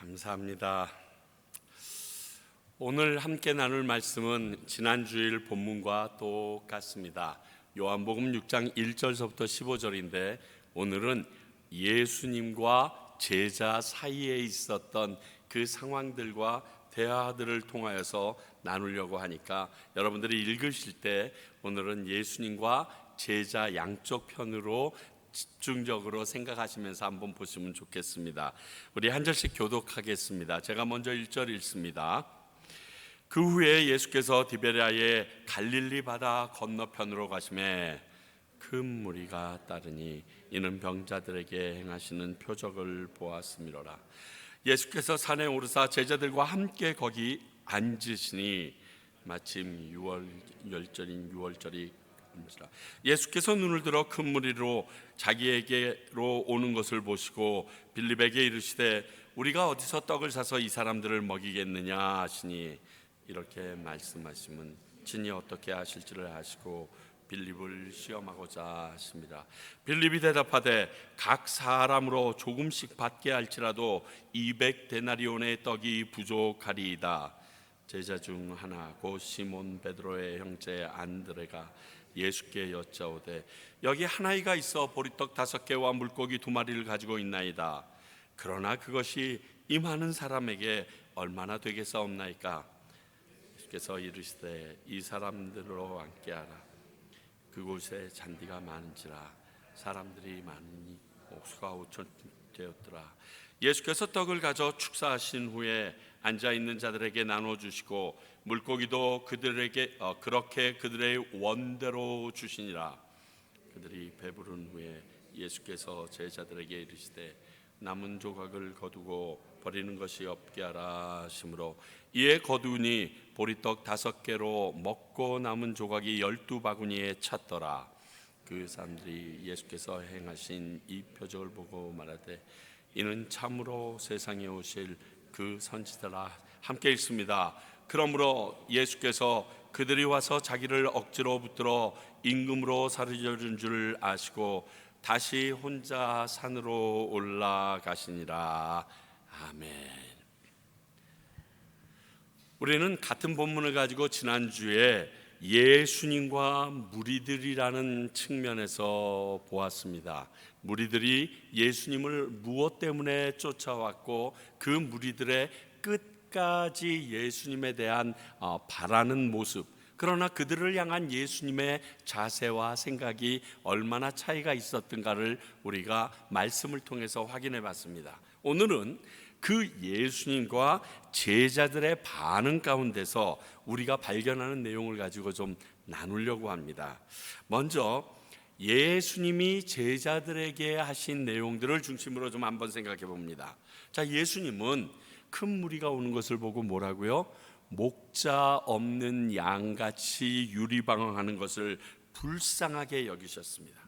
감사합니다. 오늘 함께 나눌 말씀은 지난 주일 본문과 똑같습니다. 요한복음 6장 1절서부터 15절인데 오늘은 예수님과 제자 사이에 있었던 그 상황들과 대화들을 통하여서 나누려고 하니까 여러분들이 읽으실 때 오늘은 예수님과 제자 양쪽 편으로 집중적으로 생각하시면서 한번 보시면 좋겠습니다. 우리 한 절씩 교독하겠습니다. 제가 먼저 1절 읽습니다. 그 후에 예수께서 디베랴의 갈릴리 바다 건너편으로 가시매 큰 무리가 따르니 이는 병자들에게 행하시는 표적을 보았음이로라. 예수께서 산에 오르사 제자들과 함께 거기 앉으시니 마침 유월절인 유월절이 예수께서 눈을 들어 큰 무리로 자기에게로 오는 것을 보시고 빌립에게 이르시되 우리가 어디서 떡을 사서 이 사람들을 먹이겠느냐 하시니 이렇게 말씀하시면 친히 어떻게 하실지를 아시고 빌립을 시험하고자 하십니다. 빌립이 대답하되 각 사람으로 조금씩 받게 할지라도 200데나리온의 떡이 부족하리이다. 제자 중 하나 곧 시몬 베드로의 형제 안드레가 예수께 여짜오되 여기 한 아이가 있어 보리떡 5개와 물고기 2마리를 가지고 있나이다. 그러나 그것이 이 많은 사람에게 얼마나 되겠사옵나이까? 예수께서 이르시되 이 사람들로 앉게하라. 그곳에 잔디가 많은지라 사람들이 많으니 옥수가 5천 되었더라. 예수께서 떡을 가져 축사하신 후에 앉아있는 자들에게 나눠주시고 물고기도 그들에게 그렇게 그들의 원대로 주시니라. 그들이 배부른 후에 예수께서 제자들에게 이르시되 남은 조각을 거두고 버리는 것이 없게 하라 하시므로 이에 거두니 보리떡 5개로 먹고 남은 조각이 12바구니에 찼더라. 그 사람들이 예수께서 행하신 이 표적을 보고 말하되 이는 참으로 세상에 오실 그 선지자라. 함께 읽습니다. 그러므로 예수께서 그들이 와서 자기를 억지로 붙들어 임금으로 사르짖은 줄 아시고 다시 혼자 산으로 올라가시니라. 아멘. 우리는 같은 본문을 가지고 지난주에 예수님과 무리들이라는 측면에서 보았습니다. 무리들이 예수님을 무엇 때문에 쫓아왔고 그 무리들의 끝까지 예수님에 대한 바라는 모습, 그러나 그들을 향한 예수님의 자세와 생각이 얼마나 차이가 있었던가를 우리가 말씀을 통해서 확인해 봤습니다. 오늘은 그 예수님과 제자들의 반응 가운데서 우리가 발견하는 내용을 가지고 좀 나누려고 합니다. 먼저 예수님이 제자들에게 하신 내용들을 중심으로 좀 한번 생각해 봅니다. 자, 예수님은 큰 무리가 오는 것을 보고 뭐라고요? 목자 없는 양같이 유리방황하는 것을 불쌍하게 여기셨습니다.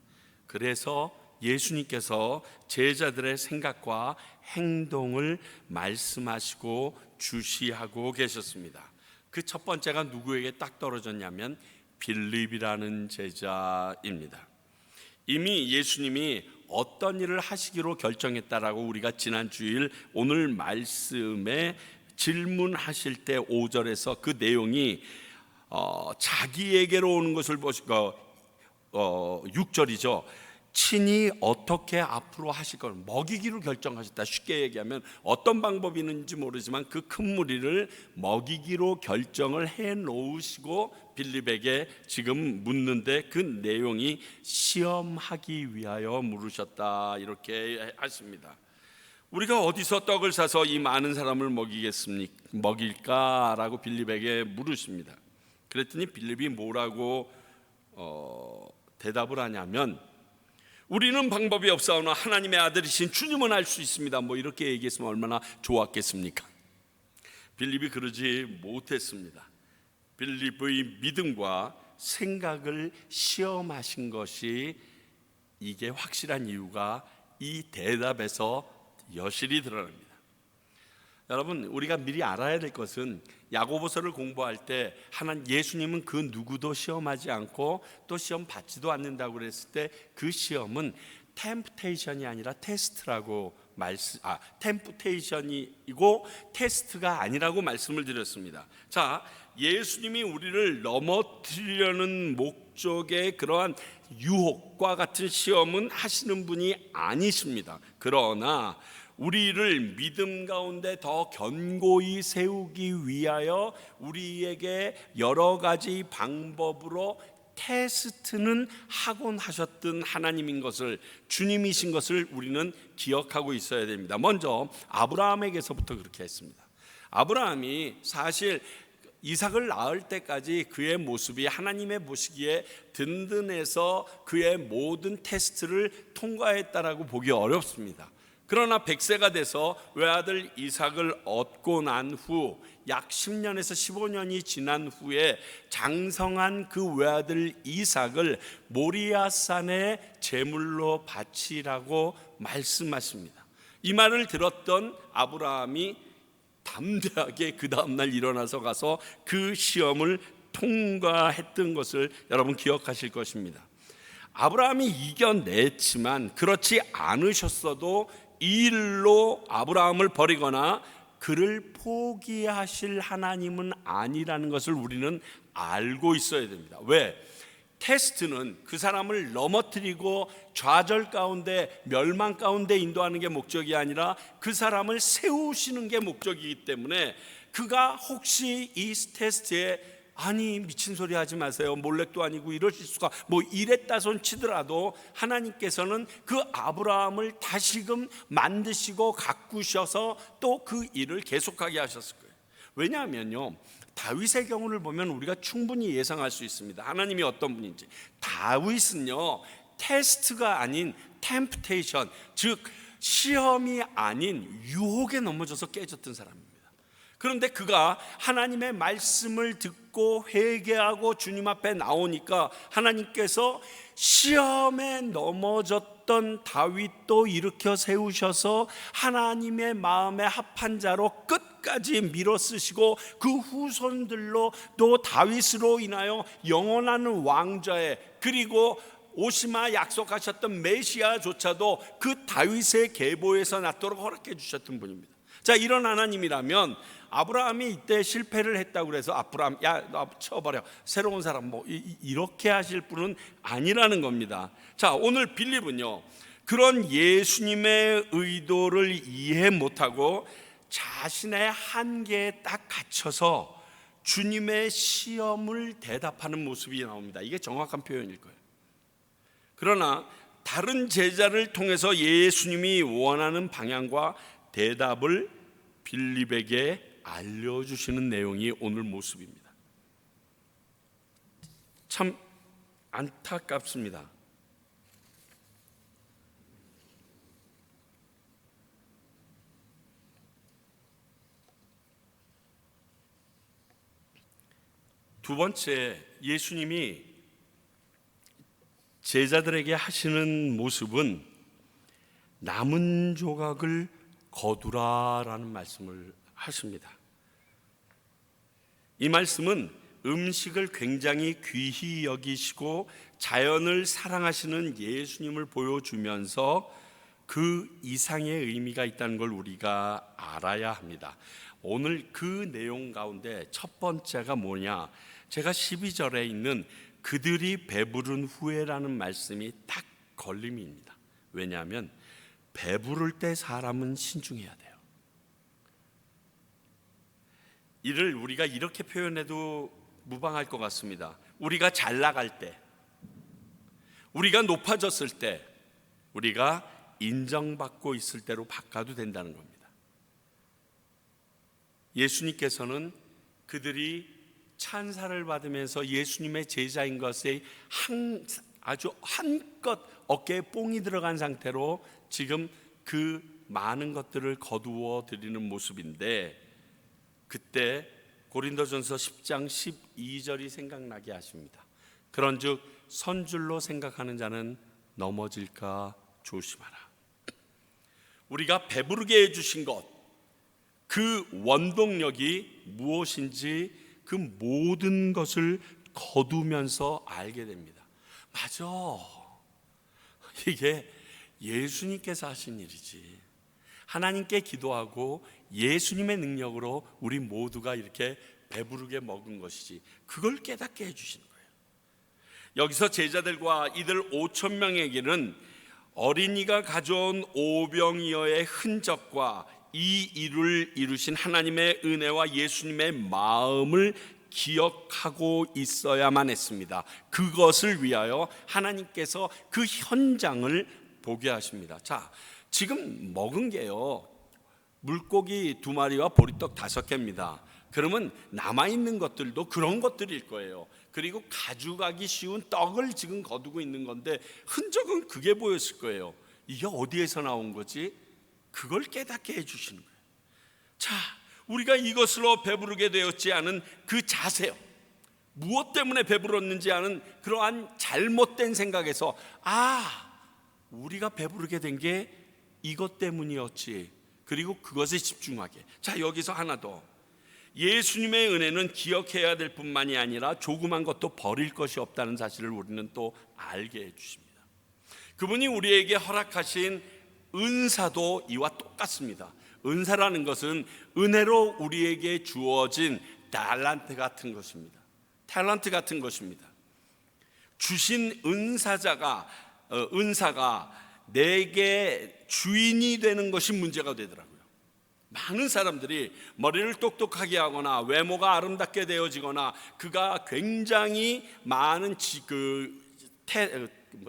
그래서 예수님께서 제자들의 생각과 행동을 말씀하시고 주시하고 계셨습니다. 그 첫 번째가 누구에게 딱 떨어졌냐면 빌립이라는 제자입니다. 이미 예수님이 어떤 일을 하시기로 결정했다라고 우리가 지난 주일 오늘 말씀에 질문하실 때 5절에서 그 내용이 자기에게로 오는 것을 보시고 6절이죠. 친히 어떻게 앞으로 하실 걸 먹이기로 결정하셨다. 쉽게 얘기하면 어떤 방법이 있는지 모르지만 그 큰 무리를 먹이기로 결정을 해 놓으시고 빌립에게 지금 묻는데 그 내용이 시험하기 위하여 물으셨다 이렇게 하십니다. 우리가 어디서 떡을 사서 이 많은 사람을 먹일까라고 빌립에게 물으십니다. 그랬더니 빌립이 뭐라고 대답을 하냐면 우리는 방법이 없사오나 하나님의 아들이신 주님은 알 수 있습니다. 이렇게 얘기했으면 얼마나 좋았겠습니까? 빌립이 그러지 못했습니다. 빌립의 믿음과 생각을 시험하신 것이 이게 확실한 이유가 이 대답에서 여실히 드러납니다. 여러분, 우리가 미리 알아야 될 것은 야고보서를 공부할 때 예수님은 그 누구도 시험하지 않고 또 시험 받지도 않는다고 그랬을 때 그 시험은 템프테이션이 아니라 테스트라고 템프테이션이고 테스트가 아니라고 말씀을 드렸습니다. 자, 예수님이 우리를 넘어뜨리려는 목적의 그러한 유혹과 같은 시험은 하시는 분이 아니십니다. 그러나 우리를 믿음 가운데 더 견고히 세우기 위하여 우리에게 여러 가지 방법으로 테스트는 하곤 하셨던 하나님인 것을, 주님이신 것을 우리는 기억하고 있어야 됩니다. 먼저 아브라함에게서부터 그렇게 했습니다. 아브라함이 사실 이삭을 낳을 때까지 그의 모습이 하나님의 보시기에 든든해서 그의 모든 테스트를 통과했다라고 보기 어렵습니다. 그러나 100세가 돼서 외아들 이삭을 얻고 난 후 약 10년에서 15년이 지난 후에 장성한 그 외아들 이삭을 모리아산에 제물로 바치라고 말씀하십니다. 이 말을 들었던 아브라함이 담대하게 그 다음날 일어나서 가서 그 시험을 통과했던 것을 여러분 기억하실 것입니다. 아브라함이 이겨냈지만 그렇지 않으셨어도 이 일로 아브라함을 버리거나 그를 포기하실 하나님은 아니라는 것을 우리는 알고 있어야 됩니다. 왜? 테스트는 그 사람을 넘어뜨리고 좌절 가운데, 멸망 가운데 인도하는 게 목적이 아니라 그 사람을 세우시는 게 목적이기 때문에 그가 혹시 이 테스트에 아니 미친 소리 하지 마세요, 몰렉도 아니고 이러실 수가, 뭐 이랬다 손 치더라도 하나님께서는 그 아브라함을 다시금 만드시고 가꾸셔서 또 그 일을 계속하게 하셨을 거예요. 왜냐하면요, 다윗의 경우를 보면 우리가 충분히 예상할 수 있습니다. 하나님이 어떤 분인지. 다윗은요, 테스트가 아닌 템프테이션, 즉 시험이 아닌 유혹에 넘어져서 깨졌던 사람입니다. 그런데 그가 하나님의 말씀을 듣고 회개하고 주님 앞에 나오니까 하나님께서 시험에 넘어졌던 다윗도 일으켜 세우셔서 하나님의 마음에 합한 자로 끝까지 밀어 쓰시고 그 후손들로 또 다윗으로 인하여 영원한 왕좌에, 그리고 오시마 약속하셨던 메시아조차도 그 다윗의 계보에서 낳도록 허락해 주셨던 분입니다. 자, 이런 하나님이라면 아브라함이 이때 실패를 했다고 그래서 아브라함, 야, 너 쳐버려, 새로운 사람, 뭐 이렇게 하실 분은 아니라는 겁니다. 자, 오늘 빌립은요, 그런 예수님의 의도를 이해 못하고 자신의 한계에 딱 갇혀서 주님의 시험을 대답하는 모습이 나옵니다. 이게 정확한 표현일 거예요. 그러나 다른 제자를 통해서 예수님이 원하는 방향과 대답을 빌립에게 알려주시는 내용이 오늘 모습입니다. 참 안타깝습니다. 두 번째, 예수님이 제자들에게 하시는 모습은 남은 조각을 거두라라는 말씀을 하십니다. 이 말씀은 음식을 굉장히 귀히 여기시고 자연을 사랑하시는 예수님을 보여주면서 그 이상의 의미가 있다는 걸 우리가 알아야 합니다. 오늘 그 내용 가운데 첫 번째가 뭐냐? 제가 12절에 있는 그들이 배부른 후에라는 말씀이 딱 걸림입니다. 왜냐하면 배부를 때 사람은 신중해야 돼요. 이를 우리가 이렇게 표현해도 무방할 것 같습니다. 우리가 잘 나갈 때, 우리가 높아졌을 때, 우리가 인정받고 있을 때로 바꿔도 된다는 겁니다. 예수님께서는 그들이 찬사를 받으면서 예수님의 제자인 것에 아주 한껏 어깨에 뽕이 들어간 상태로 지금 그 많은 것들을 거두어 드리는 모습인데, 그때 고린도전서 10장 12절이 생각나게 하십니다. 그런즉 선줄로 생각하는 자는 넘어질까 조심하라. 우리가 배부르게 해주신 것, 그 원동력이 무엇인지 그 모든 것을 거두면서 알게 됩니다. 맞아, 이게 예수님께서 하신 일이지. 하나님께 기도하고 예수님의 능력으로 우리 모두가 이렇게 배부르게 먹은 것이지. 그걸 깨닫게 해주시는 거예요. 여기서 제자들과 이들 5천 명에게는 어린이가 가져온 오병이어의 흔적과 이 일을 이루신 하나님의 은혜와 예수님의 마음을 기억하고 있어야만 했습니다. 그것을 위하여 하나님께서 그 현장을 보게 하십니다. 자, 지금 먹은 게요, 물고기 2마리와 보리떡 5개입니다. 그러면 남아있는 것들도 그런 것들일 거예요. 그리고 가져가기 쉬운 떡을 지금 거두고 있는 건데 흔적은 그게 보였을 거예요. 이게 어디에서 나온 거지? 그걸 깨닫게 해주시는 거예요. 자, 우리가 이것으로 배부르게 되었지 않은 그 자세요, 무엇 때문에 배불렀는지 아는 그러한 잘못된 생각에서 우리가 배부르게 된 게 이것 때문이었지, 그리고 그것에 집중하게. 자, 여기서 하나 더, 예수님의 은혜는 기억해야 될 뿐만이 아니라 조그만 것도 버릴 것이 없다는 사실을 우리는 또 알게 해주십니다. 그분이 우리에게 허락하신 은사도 이와 똑같습니다. 은사라는 것은 은혜로 우리에게 주어진 달란트 같은 것입니다. 탤런트 같은 것입니다. 주신 은사가 내게 주인이 되는 것이 문제가 되더라고요. 많은 사람들이 머리를 똑똑하게 하거나 외모가 아름답게 되어지거나 그가 굉장히 많은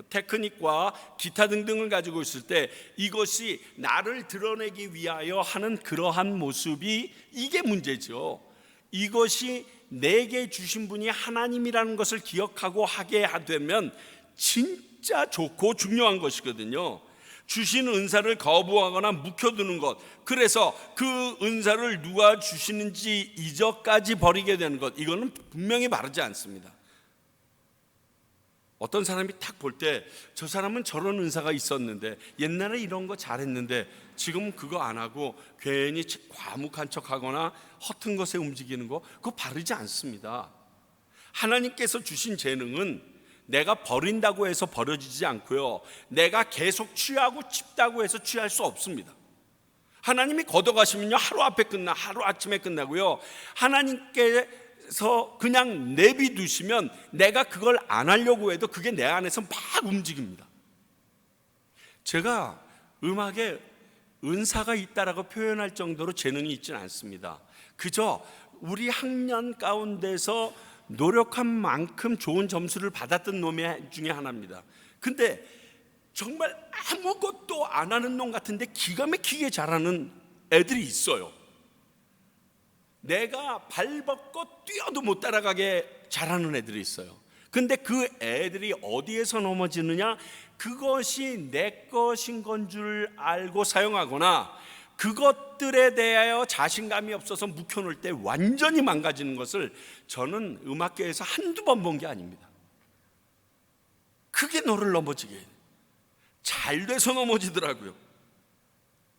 테크닉과 기타 등등을 가지고 있을 때 이것이 나를 드러내기 위하여 하는 그러한 모습이, 이게 문제죠. 이것이 내게 주신 분이 하나님이라는 것을 기억하고 하게 되면 진짜 좋고 중요한 것이거든요. 주신 은사를 거부하거나 묵혀두는 것, 그래서 그 은사를 누가 주시는지 이전까지 버리게 되는 것, 이거는 분명히 바르지 않습니다. 어떤 사람이 딱 볼 때 저 사람은 저런 은사가 있었는데 옛날에 이런 거 잘했는데 지금은 그거 안 하고 괜히 과묵한 척하거나 허튼 것에 움직이는 거, 그거 바르지 않습니다. 하나님께서 주신 재능은 내가 버린다고 해서 버려지지 않고요, 내가 계속 취하고 칩다고 해서 취할 수 없습니다. 하나님이 걷어가시면요 하루 아침에 끝나고요, 하나님께서 그냥 내비두시면 내가 그걸 안 하려고 해도 그게 내 안에서 막 움직입니다. 제가 음악에 은사가 있다라고 표현할 정도로 재능이 있지는 않습니다. 그저 우리 학년 가운데서 노력한 만큼 좋은 점수를 받았던 놈 중에 하나입니다. 근데 정말 아무것도 안 하는 놈 같은데 기가 막히게 잘하는 애들이 있어요. 내가 발벗고 뛰어도 못 따라가게 잘하는 애들이 있어요. 근데 그 애들이 어디에서 넘어지느냐, 그것이 내 것인 건 줄 알고 사용하거나 그것들에 대하여 자신감이 없어서 묵혀놓을 때 완전히 망가지는 것을 저는 음악계에서 한두 번 본 게 아닙니다. 그게 너를 넘어지게 해요. 잘 돼서 넘어지더라고요.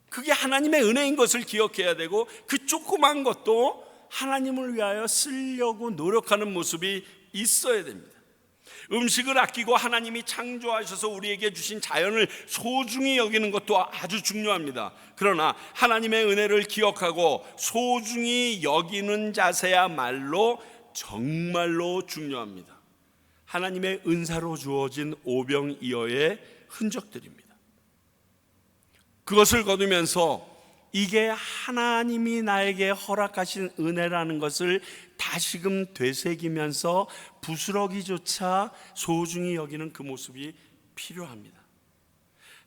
그게 하나님의 은혜인 것을 기억해야 되고 그 조그만 것도 하나님을 위하여 쓰려고 노력하는 모습이 있어야 됩니다. 음식을 아끼고 하나님이 창조하셔서 우리에게 주신 자연을 소중히 여기는 것도 아주 중요합니다. 그러나 하나님의 은혜를 기억하고 소중히 여기는 자세야말로 정말로 중요합니다. 하나님의 은사로 주어진 오병이어의 흔적들입니다. 그것을 거두면서 이게 하나님이 나에게 허락하신 은혜라는 것을 다시금 되새기면서 부스러기조차 소중히 여기는 그 모습이 필요합니다.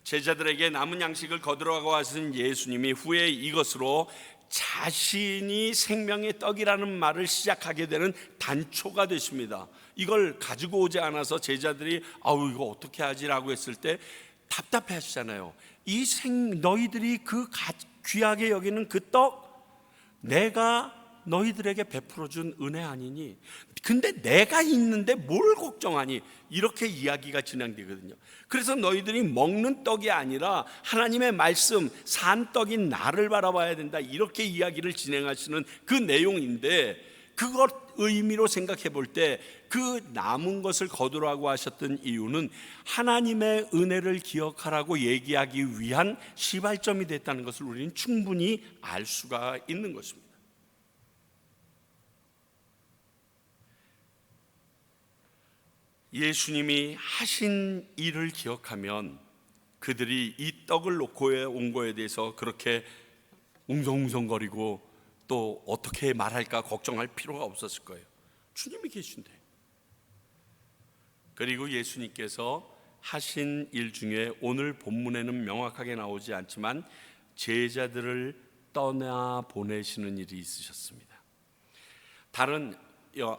제자들에게 남은 양식을 거들어가고 하신 예수님이 후에 이것으로 자신이 생명의 떡이라는 말을 시작하게 되는 단초가 되십니다. 이걸 가지고 오지 않아서 제자들이 이거 어떻게 하지라고 했을 때 답답해 하시잖아요. 너희들이 그 귀하게 여기는 그 떡, 내가 너희들에게 베풀어준 은혜 아니니? 근데 내가 있는데 뭘 걱정하니? 이렇게 이야기가 진행되거든요. 그래서 너희들이 먹는 떡이 아니라 하나님의 말씀, 산 떡인 나를 바라봐야 된다, 이렇게 이야기를 진행하시는 그 내용인데, 그것 의미로 생각해 볼 때 그 남은 것을 거두라고 하셨던 이유는 하나님의 은혜를 기억하라고 얘기하기 위한 시발점이 됐다는 것을 우리는 충분히 알 수가 있는 것입니다. 예수님이 하신 일을 기억하면 그들이 이 떡을 놓고 온 거에 대해서 그렇게 웅성웅성거리고 또 어떻게 말할까 걱정할 필요가 없었을 거예요. 주님이 계신데. 그리고 예수님께서 하신 일 중에 오늘 본문에는 명확하게 나오지 않지만 제자들을 떠나 보내시는 일이 있으셨습니다. 다른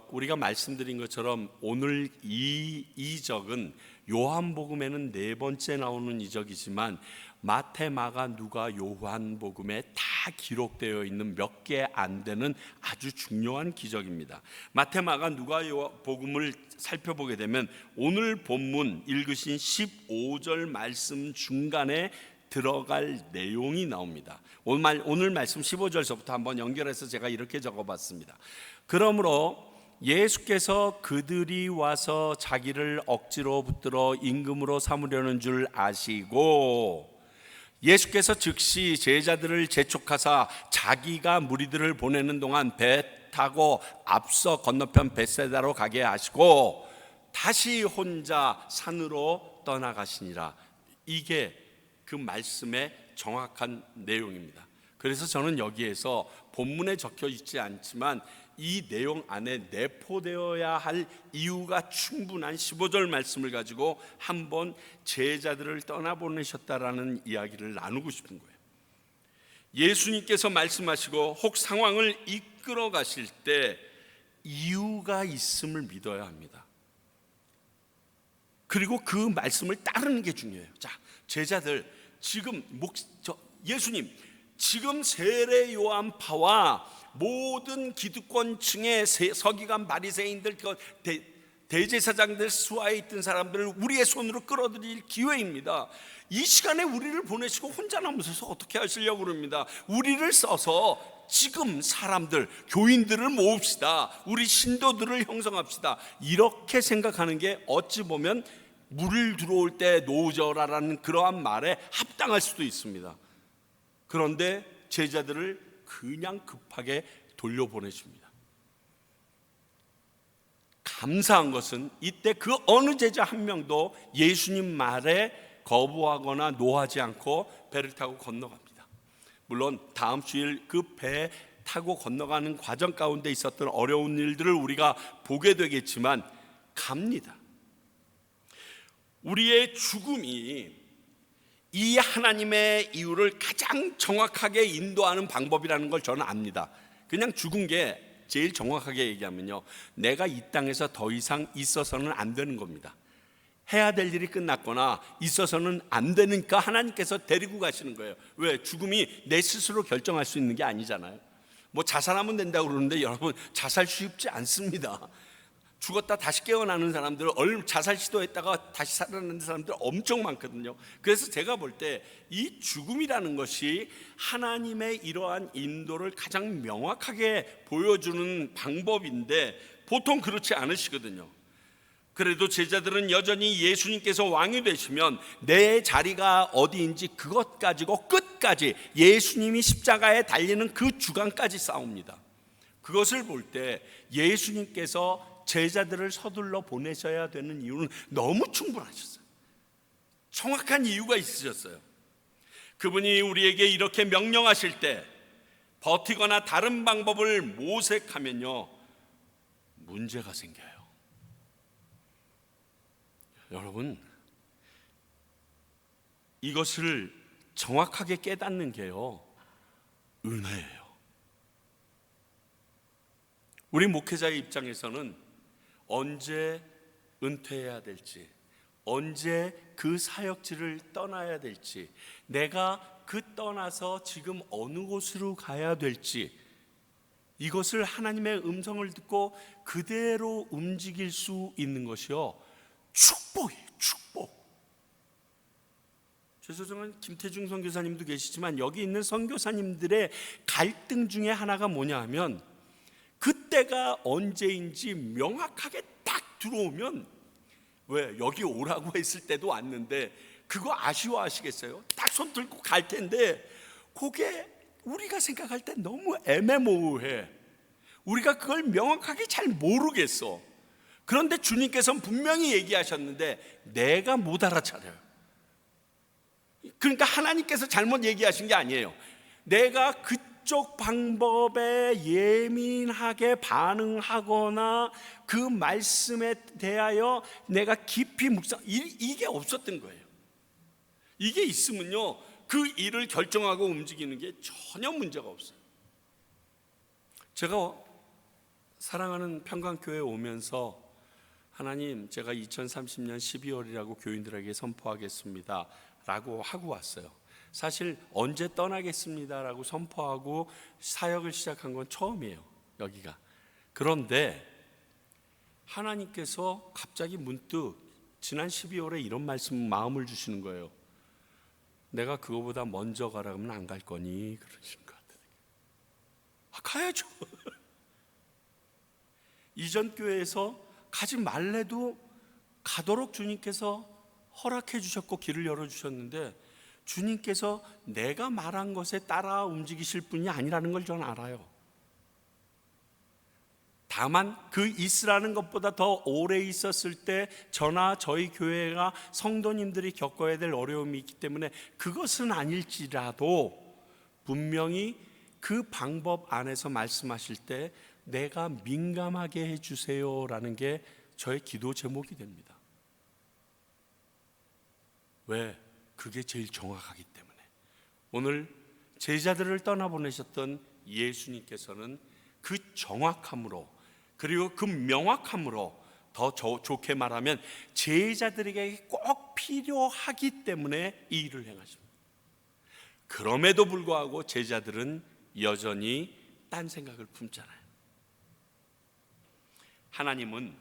우리가 말씀드린 것처럼 오늘 이 이적은 요한복음에는 4번째 나오는 이적이지만 마태, 마가, 누가, 요한복음에 다 기록되어 있는 몇 개 안 되는 아주 중요한 기적입니다. 마태, 마가, 누가, 요한복음을 살펴보게 되면 오늘 본문 읽으신 15절 말씀 중간에 들어갈 내용이 나옵니다. 오늘 말씀 15절서부터 한번 연결해서 제가 이렇게 적어봤습니다. 그러므로 예수께서 그들이 와서 자기를 억지로 붙들어 임금으로 삼으려는 줄 아시고 예수께서 즉시 제자들을 재촉하사 자기가 무리들을 보내는 동안 배 타고 앞서 건너편 벳세다로 가게 하시고 다시 혼자 산으로 떠나가시니라. 이게 그 말씀의 정확한 내용입니다. 그래서 저는 여기에서 본문에 적혀 있지 않지만 이 내용 안에 내포되어야 할 이유가 충분한 15절 말씀을 가지고 한번 제자들을 떠나보내셨다라는 이야기를 나누고 싶은 거예요. 예수님께서 말씀하시고 혹 상황을 이끌어 가실 때 이유가 있음을 믿어야 합니다. 그리고 그 말씀을 따르는 게 중요해요. 자, 제자들 지금 예수님 지금 세례 요한파와 모든 기득권층의 서기관 바리새인들 대제사장들 수하에 있던 사람들을 우리의 손으로 끌어들일 기회입니다. 이 시간에 우리를 보내시고 혼자 남으셔서 어떻게 하시려고 그럽니다. 우리를 써서 지금 사람들 교인들을 모읍시다. 우리 신도들을 형성합시다. 이렇게 생각하는 게 어찌 보면 물 들어올 때 노저라라는 그러한 말에 합당할 수도 있습니다. 그런데 제자들을 그냥 급하게 돌려보내십니다. 감사한 것은 이때 그 어느 제자 한 명도 예수님 말에 거부하거나 노하지 않고 배를 타고 건너갑니다. 물론 다음 주일 그 배 타고 건너가는 과정 가운데 있었던 어려운 일들을 우리가 보게 되겠지만 갑니다. 우리의 죽음이 이 하나님의 이유를 가장 정확하게 인도하는 방법이라는 걸 저는 압니다. 그냥 죽은 게 제일 정확하게 얘기하면요, 내가 이 땅에서 더 이상 있어서는 안 되는 겁니다. 해야 될 일이 끝났거나 있어서는 안 되니까 하나님께서 데리고 가시는 거예요. 왜? 죽음이 내 스스로 결정할 수 있는 게 아니잖아요. 뭐 자살하면 된다고 그러는데 여러분, 자살 쉽지 않습니다. 죽었다 다시 깨어나는 사람들, 자살 시도했다가 다시 살아나는 사람들 엄청 많거든요. 그래서 제가 볼 때 이 죽음이라는 것이 하나님의 이러한 인도를 가장 명확하게 보여주는 방법인데 보통 그렇지 않으시거든요. 그래도 제자들은 여전히 예수님께서 왕이 되시면 내 자리가 어디인지 그것 가지고 끝까지 예수님이 십자가에 달리는 그 주간까지 싸웁니다. 그것을 볼 때 예수님께서 제자들을 서둘러 보내셔야 되는 이유는 너무 충분하셨어요. 정확한 이유가 있으셨어요. 그분이 우리에게 이렇게 명령하실 때 버티거나 다른 방법을 모색하면요, 문제가 생겨요. 여러분, 이것을 정확하게 깨닫는 게요, 은혜예요. 우리 목회자의 입장에서는 언제 은퇴해야 될지, 언제 그 사역지를 떠나야 될지, 내가 그 떠나서 지금 어느 곳으로 가야 될지, 이것을 하나님의 음성을 듣고 그대로 움직일 수 있는 것이요, 축복이에요. 축복. 죄송한 김태중 선교사님도 계시지만 여기 있는 선교사님들의 갈등 중에 하나가 뭐냐 하면 그때가 언제인지 명확하게 딱 들어오면, 왜 여기 오라고 했을 때도 왔는데 그거 아쉬워하시겠어요? 딱 손 들고 갈 텐데 그게 우리가 생각할 때 너무 애매모호해. 우리가 그걸 명확하게 잘 모르겠어. 그런데 주님께서는 분명히 얘기하셨는데 내가 못 알아차려요. 그러니까 하나님께서 잘못 얘기하신 게 아니에요. 내가 그쪽 방법에 예민하게 반응하거나 그 말씀에 대하여 내가 깊이 이게 없었던 거예요. 이게 있으면요, 그 일을 결정하고 움직이는 게 전혀 문제가 없어요. 제가 사랑하는 평강교회에 오면서 하나님, 제가 2030년 12월이라고 교인들에게 선포하겠습니다 라고 하고 왔어요. 사실 언제 떠나겠습니다 라고 선포하고 사역을 시작한 건 처음이에요, 여기가. 그런데 하나님께서 갑자기 문득 지난 12월에 이런 말씀, 마음을 주시는 거예요. 내가 그거보다 먼저 가라 그러면 안 갈 거니? 그러시는 것 같아요. 가야죠. 이전 교회에서 가지 말래도 가도록 주님께서 허락해 주셨고 길을 열어주셨는데, 주님께서 내가 말한 것에 따라 움직이실 분이 아니라는 걸 저는 알아요. 다만 그 있으라는 것보다 더 오래 있었을 때 저나 저희 교회가 성도님들이 겪어야 될 어려움이 있기 때문에 그것은 아닐지라도 분명히 그 방법 안에서 말씀하실 때 내가 민감하게 해주세요라는 게 저의 기도 제목이 됩니다. 왜? 그게 제일 정확하기 때문에. 오늘 제자들을 떠나보내셨던 예수님께서는 그 정확함으로, 그리고 그 명확함으로, 더 좋게 말하면 제자들에게 꼭 필요하기 때문에 이 일을 행하십니다. 그럼에도 불구하고 제자들은 여전히 딴 생각을 품잖아요. 하나님은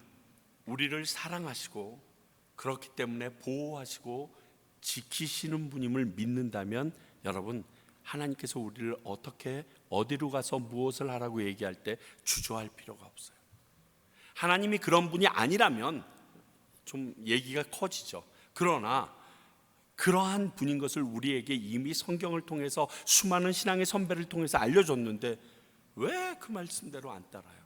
우리를 사랑하시고 그렇기 때문에 보호하시고 지키시는 분임을 믿는다면, 여러분, 하나님께서 우리를 어떻게 어디로 가서 무엇을 하라고 얘기할 때 주저할 필요가 없어요. 하나님이 그런 분이 아니라면 좀 얘기가 커지죠. 그러나 그러한 분인 것을 우리에게 이미 성경을 통해서 수많은 신앙의 선배를 통해서 알려줬는데 왜 그 말씀대로 안 따라요?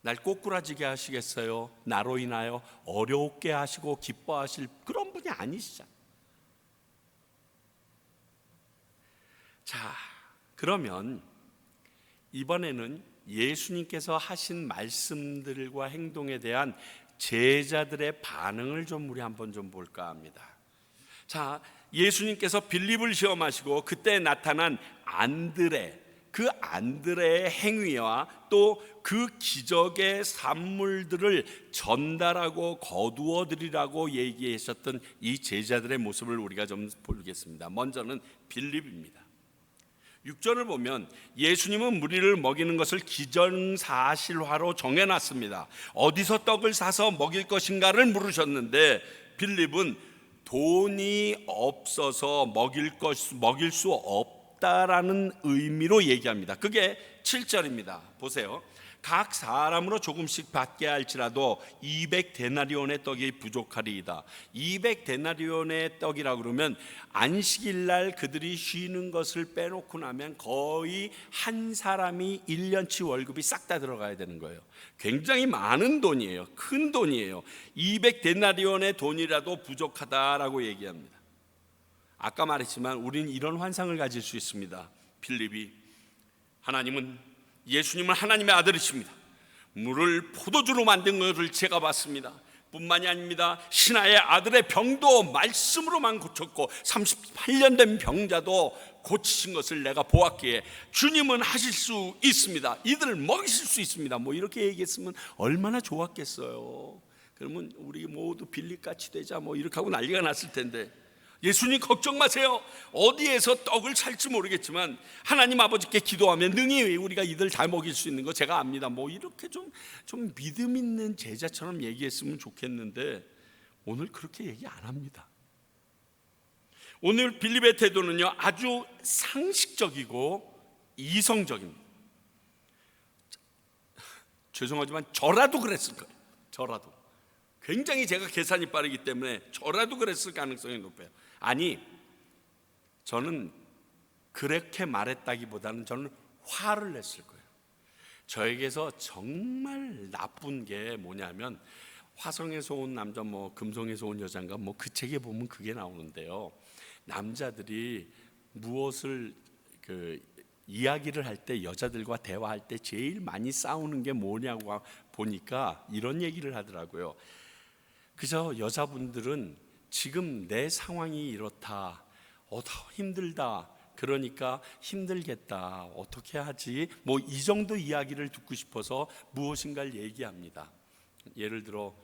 날 꼬꾸라지게 하시겠어요? 나로 인하여 어렵게 하시고 기뻐하실 그런 분이 아니시잖아요. 자, 그러면 이번에는 예수님께서 하신 말씀들과 행동에 대한 제자들의 반응을 좀 우리 한번 좀 볼까 합니다. 자, 예수님께서 빌립을 시험하시고 그때 나타난 안드레, 그 안드레의 행위와 또 그 기적의 산물들을 전달하고 거두어 드리라고 얘기하셨던 이 제자들의 모습을 우리가 좀 보겠습니다. 먼저는 빌립입니다. 6절을 보면 예수님은 무리를 먹이는 것을 기정사실화로 정해놨습니다. 어디서 떡을 사서 먹일 것인가를 물으셨는데 빌립은 돈이 없어서 먹일 수 없다라는 의미로 얘기합니다. 그게 7절입니다. 보세요. 각 사람으로 조금씩 받게 할지라도 200데나리온의 떡이 부족하리이다. 200데나리온의 떡이라고 그러면 안식일날 그들이 쉬는 것을 빼놓고 나면 거의 한 사람이 1년치 월급이 싹 다 들어가야 되는 거예요. 굉장히 많은 돈이에요. 큰 돈이에요. 200데나리온의 돈이라도 부족하다라고 얘기합니다. 아까 말했지만 우리는 이런 환상을 가질 수 있습니다. 빌립이, 하나님은, 예수님은 하나님의 아들이십니다. 물을 포도주로 만든 것을 제가 봤습니다. 뿐만이 아닙니다. 신하의 아들의 병도 말씀으로만 고쳤고 38년 된 병자도 고치신 것을 내가 보았기에 주님은 하실 수 있습니다. 이들을 먹이실 수 있습니다. 뭐 이렇게 얘기했으면 얼마나 좋았겠어요. 그러면 우리 모두 빌립같이 되자 뭐 이렇게 하고 난리가 났을 텐데, 예수님 걱정 마세요. 어디에서 떡을 살지 모르겠지만 하나님 아버지께 기도하면 능히 우리가 이들 잘 먹일 수 있는 거 제가 압니다. 뭐 이렇게 좀 믿음 있는 제자처럼 얘기했으면 좋겠는데 오늘 그렇게 얘기 안 합니다. 오늘 빌립의 태도는요 아주 상식적이고 이성적입니다. 죄송하지만 저라도 그랬을 거예요. 저라도. 굉장히 제가 계산이 빠르기 때문에 저라도 그랬을 가능성이 높아요. 아니, 저는 그렇게 말했다기보다는 저는 화를 냈을 거예요. 저에게서 정말 나쁜 게 뭐냐면, 화성에서 온 남자, 금성에서 온 여자인가, 그 책에 보면 그게 나오는데요. 남자들이 무엇을 이야기를 할 때, 여자들과 대화할 때 제일 많이 싸우는 게 뭐냐고 보니까 이런 얘기를 하더라고요. 그저 여자분들은 지금 내 상황이 이렇다, 힘들다, 그러니까 힘들겠다, 어떻게 하지, 이 정도 이야기를 듣고 싶어서 무엇인가를 얘기합니다. 예를 들어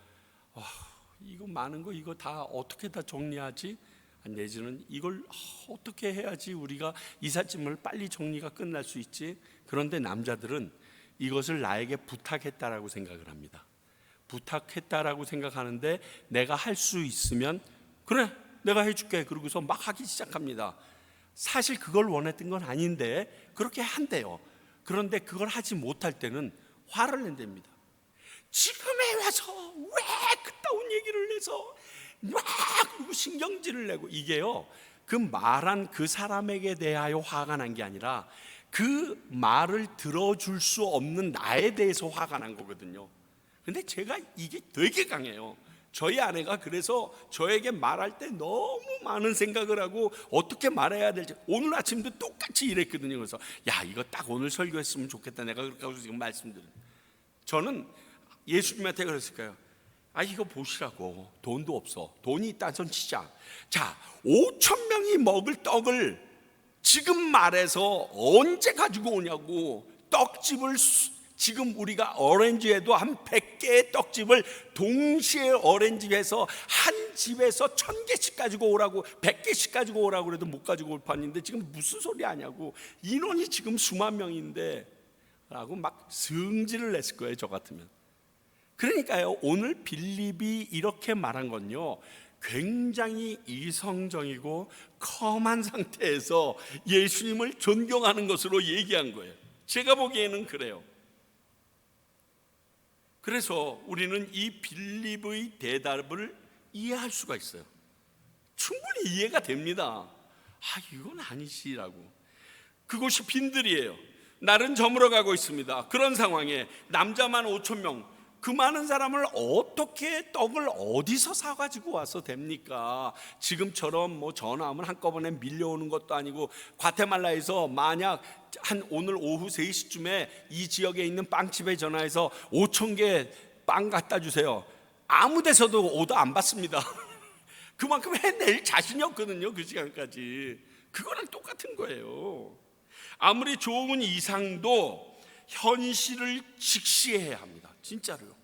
이거 많은 거 이거 다 어떻게 다 정리하지? 내지는 이걸 어떻게 해야지 우리가 이삿짐을 빨리 정리가 끝날 수 있지? 그런데 남자들은 이것을 나에게 부탁했다라고 생각을 합니다. 부탁했다라고 생각하는데, 내가 할 수 있으면 그래 내가 해줄게, 그러고서 막 하기 시작합니다. 사실 그걸 원했던 건 아닌데 그렇게 한대요. 그런데 그걸 하지 못할 때는 화를 낸답니다. 지금에 와서 왜 그따운 얘기를 해서 막 그리고 신경질을 내고, 이게요, 그 말한 그 사람에게 대하여 화가 난 게 아니라 그 말을 들어줄 수 없는 나에 대해서 화가 난 거거든요. 근데 제가 이게 되게 강해요. 저희 아내가 그래서 저에게 말할 때 너무 많은 생각을 하고 어떻게 말해야 될지, 오늘 아침도 똑같이 이랬거든요. 그래서 야, 이거 딱 오늘 설교했으면 좋겠다, 내가 그렇게 하고 지금 말씀드려요. 저는 예수님한테 그랬을까요? 이거 보시라고, 돈도 없어, 돈이 있다선 치자. 자, 5천 명이 먹을 떡을 지금 말해서 언제 가지고 오냐고. 떡집을 지금 우리가 어렌지에도 한 100개의 떡집을 동시에 어렌지에서 한 집에서 1000개씩 가지고 오라고, 100개씩 가지고 오라고 그래도 못 가지고 올 판인데 지금 무슨 소리 하냐고, 인원이 지금 수만 명인데 라고 막 승질을 냈을 거예요, 저 같으면. 그러니까요, 오늘 빌립이 이렇게 말한 건요, 굉장히 이성적이고 컴한 상태에서 예수님을 존경하는 것으로 얘기한 거예요. 제가 보기에는 그래요. 그래서 우리는 이 빌립의 대답을 이해할 수가 있어요. 충분히 이해가 됩니다. 이건 아니시라고. 그곳이 빈들이에요. 날은 저물어 가고 있습니다. 그런 상황에 남자만 5천 명, 그 많은 사람을 어떻게 떡을 어디서 사가지고 와서 됩니까? 지금처럼 전화하면 한꺼번에 밀려오는 것도 아니고, 과테말라에서 만약 오늘 오후 3시쯤에 이 지역에 있는 빵집에 전화해서 5,000개 빵 갖다 주세요, 아무 데서도 오더 안 받습니다. 그만큼 해낼 자신이 없거든요, 그 시간까지. 그거랑 똑같은 거예요. 아무리 좋은 이상도 현실을 직시해야 합니다. 진짜로요.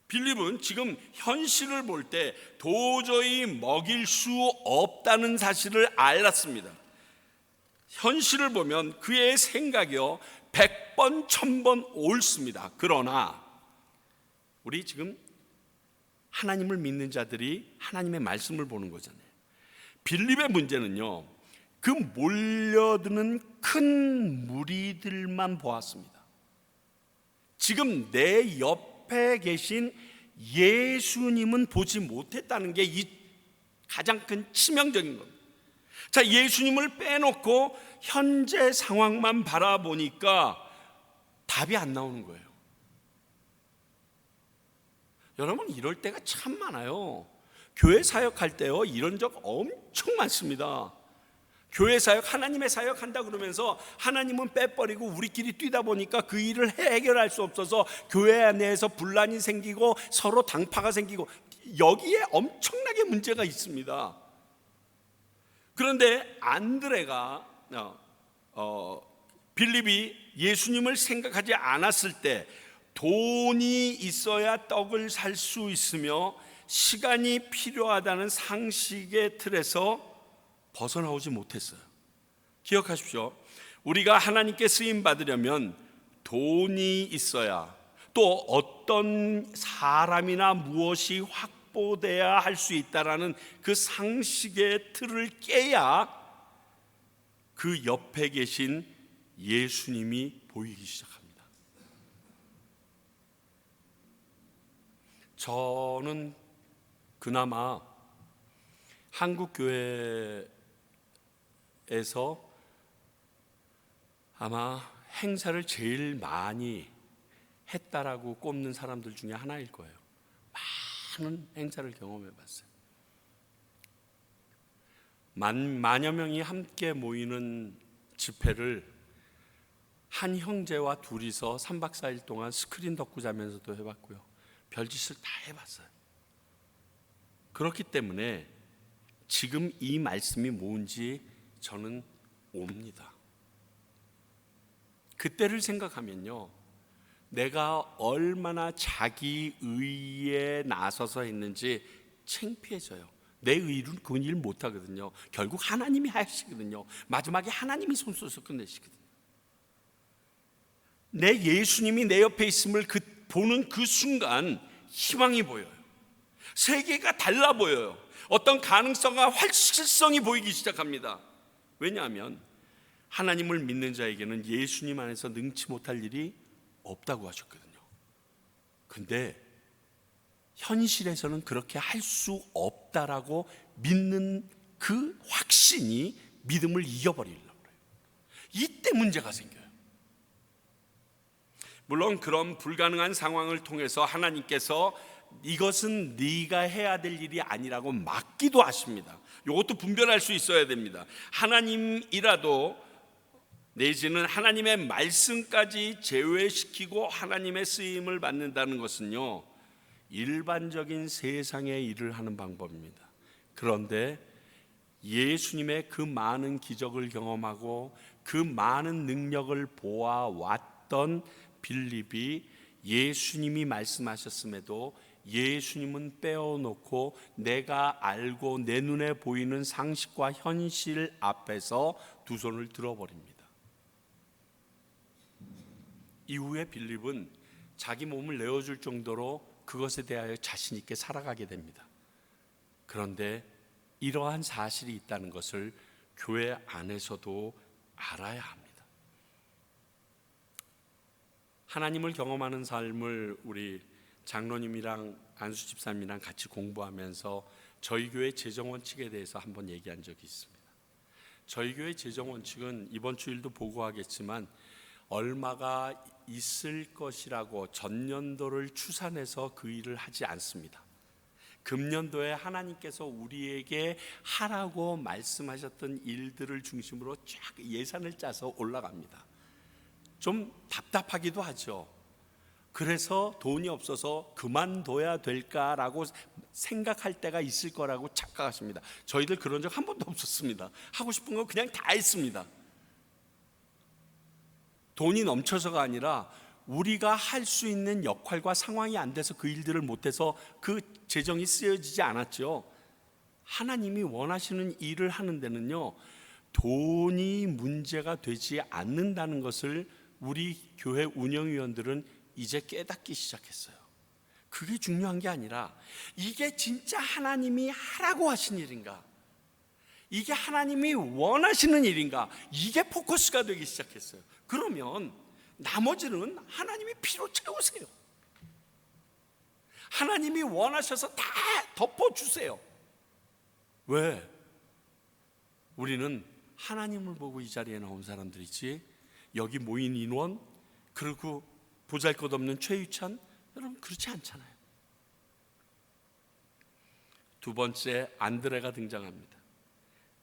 빌립은 지금 현실을 볼 때 도저히 먹일 수 없다는 사실을 알았습니다. 현실을 보면 그의 생각이요 100번 1000번 옳습니다. 그러나 우리 지금 하나님을 믿는 자들이 하나님의 말씀을 보는 거잖아요. 빌립의 문제는요, 그 몰려드는 큰 무리들만 보았습니다. 지금 내 옆에 계신 예수님은 보지 못했다는 게 이 가장 큰 치명적인 겁니다. 자, 예수님을 빼놓고 현재 상황만 바라보니까 답이 안 나오는 거예요. 여러분, 이럴 때가 참 많아요. 교회 사역할 때요, 이런 적 엄청 많습니다. 교회 사역, 하나님의 사역 한다 그러면서 하나님은 빼버리고 우리끼리 뛰다 보니까 그 일을 해결할 수 없어서 교회 내에서 분란이 생기고 서로 당파가 생기고, 여기에 엄청나게 문제가 있습니다. 그런데 안드레가 빌립이 예수님을 생각하지 않았을 때 돈이 있어야 떡을 살 수 있으며 시간이 필요하다는 상식의 틀에서 벗어나오지 못했어요. 기억하십시오. 우리가 하나님께 쓰임 받으려면 돈이 있어야, 또 어떤 사람이나 무엇이 확보돼야 할 수 있다라는 그 상식의 틀을 깨야 그 옆에 계신 예수님이 보이기 시작합니다. 저는 그나마 한국 교회에서 아마 행사를 제일 많이 했다라고 꼽는 사람들 중에 하나일 거예요. 많은 행사를 경험해 봤어요. 만여 명이 함께 모이는 집회를 한 형제와 둘이서 3박 4일 동안 스크린 덕후 자면서도 해봤고요. 별짓을 다 해봤어요. 그렇기 때문에 지금 이 말씀이 뭔지 저는 옵니다. 그때를 생각하면요, 내가 얼마나 자기 의에 나서서 했는지 창피해져요. 내 의로 그 일 못하거든요. 결국 하나님이 하시거든요. 마지막에 하나님이 손써서 끝내시거든요. 내 예수님이 내 옆에 있음을 보는 그 순간 희망이 보여요. 세계가 달라 보여요. 어떤 가능성과 활실성이 보이기 시작합니다. 왜냐하면 하나님을 믿는 자에게는 예수님 안에서 능치 못할 일이 없다고 하셨거든요. 근데 현실에서는 그렇게 할 수 없다라고 믿는 그 확신이 믿음을 이겨버리려고 그래요. 이때 문제가 생겨요. 물론 그런 불가능한 상황을 통해서 하나님께서 이것은 네가 해야 될 일이 아니라고 막기도 하십니다. 이것도 분별할 수 있어야 됩니다. 하나님이라도 내지는 하나님의 말씀까지 제외시키고 하나님의 쓰임을 받는다는 것은요, 일반적인 세상의 일을 하는 방법입니다. 그런데 예수님의 그 많은 기적을 경험하고 그 많은 능력을 보아왔던 빌립이 예수님이 말씀하셨음에도 예수님은 빼어놓고 내가 알고 내 눈에 보이는 상식과 현실 앞에서 두 손을 들어버립니다. 이후에 빌립은 자기 몸을 내어줄 정도로 그것에 대하여 자신 있게 살아가게 됩니다. 그런데 이러한 사실이 있다는 것을 교회 안에서도 알아야 합니다. 하나님을 경험하는 삶을 우리 장로님이랑 안수 집사님이랑 같이 공부하면서 저희 교회 재정 원칙에 대해서 한번 얘기한 적이 있습니다. 저희 교회 재정 원칙은 이번 주일도 보고하겠지만 얼마가 있을 것이라고 전년도를 추산해서 그 일을 하지 않습니다. 금년도에 하나님께서 우리에게 하라고 말씀하셨던 일들을 중심으로 쫙 예산을 짜서 올라갑니다. 좀 답답하기도 하죠. 그래서 돈이 없어서 그만둬야 될까라고 생각할 때가 있을 거라고 착각하십니다. 저희들 그런 적 한 번도 없었습니다. 하고 싶은 거 그냥 다 했습니다. 돈이 넘쳐서가 아니라 우리가 할 수 있는 역할과 상황이 안 돼서 그 일들을 못해서 그 재정이 쓰여지지 않았죠. 하나님이 원하시는 일을 하는 데는요, 돈이 문제가 되지 않는다는 것을 우리 교회 운영위원들은 이제 깨닫기 시작했어요. 그게 중요한 게 아니라 이게 진짜 하나님이 하라고 하신 일인가, 이게 하나님이 원하시는 일인가, 이게 포커스가 되기 시작했어요. 그러면 나머지는 하나님이 피로 채우세요. 하나님이 원하셔서 다 덮어주세요. 왜? 우리는 하나님을 보고 이 자리에 나온 사람들이지 여기 모인 인원 그리고 보잘것없는 최유찬, 여러분 그렇지 않잖아요. 두 번째, 안드레가 등장합니다.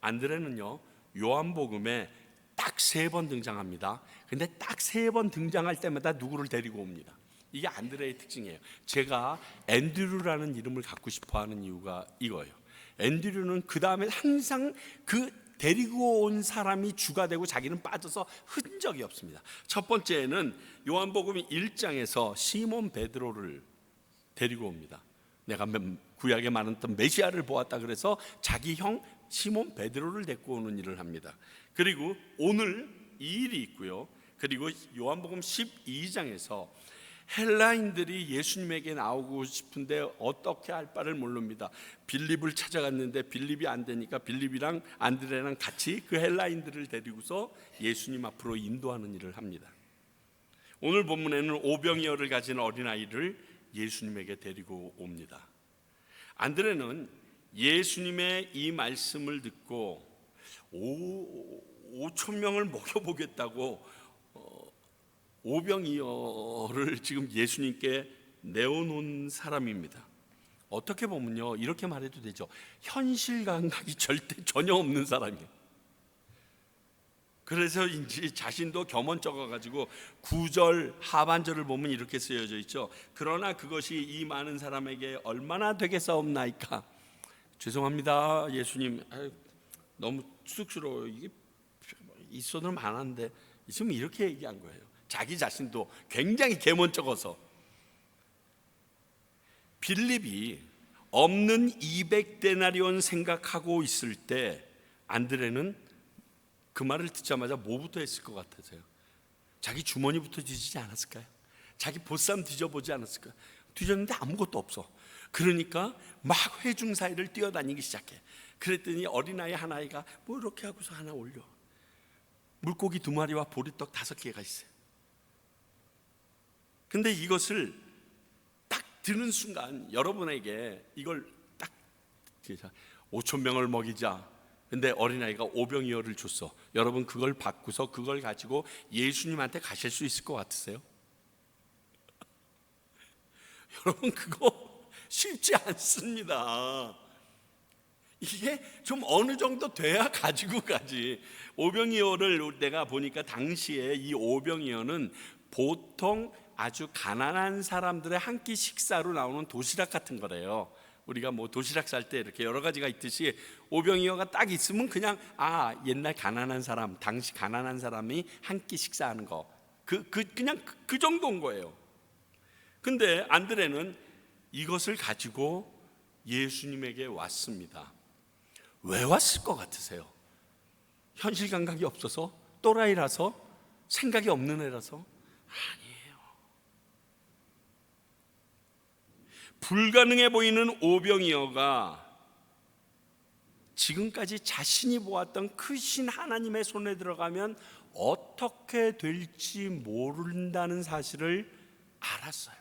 안드레는요, 요한복음에 딱 3번 등장합니다. 근데 딱 3번 등장할 때마다 누구를 데리고 옵니다. 이게 안드레의 특징이에요. 제가 앤드류라는 이름을 갖고 싶어 하는 이유가 이거예요. 앤드류는 그 다음에 항상 그 데리고 온 사람이 주가 되고 자기는 빠져서 흔적이 없습니다. 첫 번째는 요한복음 1장에서 시몬 베드로를 데리고 옵니다. 내가 구약에 많았던 메시아를 보았다 그래서 자기 형 시몬 베드로를 데리고 오는 일을 합니다. 그리고 오늘 이 일이 있고요. 그리고 요한복음 12장에서 헬라인들이 예수님에게 나오고 싶은데 어떻게 할 바를 모릅니다. 빌립을 찾아갔는데 빌립이 안 되니까 빌립이랑 안드레랑 같이 그 헬라인들을 데리고서 예수님 앞으로 인도하는 일을 합니다. 오늘 본문에는 오병이어를 가진 어린아이를 예수님에게 데리고 옵니다. 안드레는 예수님의 이 말씀을 듣고 5천 명을 먹여보겠다고 오병이어를 지금 예수님께 내어놓은 사람입니다. 어떻게 보면요, 이렇게 말해도 되죠. 현실 감각이 전혀 없는 사람이에요. 그래서인지 자신도 겸언 적어가지고 9절 하반절을 보면 이렇게 쓰여져 있죠. 그러나 그것이 이 많은 사람에게 얼마나 되겠사옵나이까. 죄송합니다 예수님, 너무 쑥스러워요. 이게 있어도 많은데. 지금 이렇게 얘기한 거예요. 자기 자신도 굉장히 겸언 적어서. 빌립이 없는 200데나리온 생각하고 있을 때 안드레는 그 말을 듣자마자 뭐부터 했을 것 같으세요? 자기 주머니부터 뒤지지 않았을까요? 자기 보쌈 뒤져보지 않았을까요? 뒤졌는데 아무것도 없어. 그러니까 막 회중 사이를 뛰어다니기 시작해. 그랬더니 어린아이 하나가 뭐 이렇게 하고서 하나 올려. 물고기 2마리와 보리떡 5개가 있어요. 근데 이것을 딱 드는 순간 여러분에게 이걸 딱 5천 명을 먹이자. 근데 어린아이가 오병이어를 줬어. 여러분 그걸 받고서 그걸 가지고 예수님한테 가실 수 있을 것 같으세요? 여러분 그거 쉽지 않습니다. 이게 좀 어느 정도 돼야 가지고 가지. 오병이어를 내가 보니까 당시에 이 오병이어는 보통 아주 가난한 사람들의 한 끼 식사로 나오는 도시락 같은 거래요. 우리가 뭐 도시락 살 때 이렇게 여러 가지가 있듯이 오병이어가 딱 있으면 그냥 옛날 가난한 사람, 당시 가난한 사람이 한 끼 식사하는 거 그냥 그 정도인 거예요. 근데 안드레는 이것을 가지고 예수님에게 왔습니다. 왜 왔을 것 같으세요? 현실 감각이 없어서? 또라이라서? 생각이 없는 애라서? 아니에요. 불가능해 보이는 오병이어가 지금까지 자신이 보았던 크신 하나님의 손에 들어가면 어떻게 될지 모른다는 사실을 알았어요.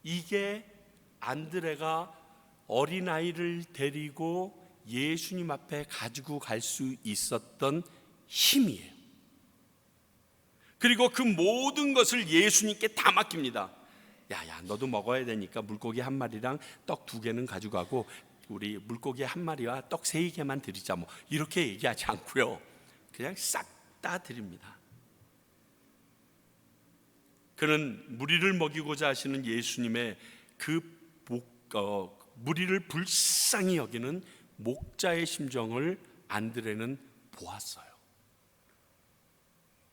이게 안드레가 어린아이를 데리고 예수님 앞에 가지고 갈 수 있었던 힘이에요. 그리고 그 모든 것을 예수님께 다 맡깁니다. 야야 너도 먹어야 되니까 물고기 1마리랑 떡 2개는 가져가고 우리 물고기 1마리와 떡 3개만 드리자, 뭐 이렇게 얘기하지 않고요, 그냥 싹 다 드립니다. 그는 무리를 먹이고자 하시는 예수님의 그 무리를 불쌍히 여기는 목자의 심정을 안드레는 보았어요.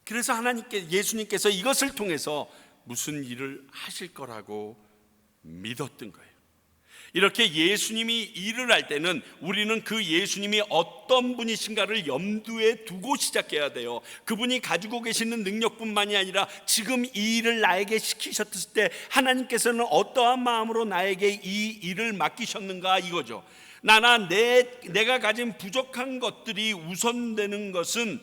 그래서 예수님께서 이것을 통해서 무슨 일을 하실 거라고 믿었던 거예요. 이렇게 예수님이 일을 할 때는 우리는 그 예수님이 어떤 분이신가를 염두에 두고 시작해야 돼요. 그분이 가지고 계시는 능력뿐만이 아니라 지금 이 일을 나에게 시키셨을 때 하나님께서는 어떠한 마음으로 나에게 이 일을 맡기셨는가, 이거죠. 내가 가진 부족한 것들이 우선되는 것은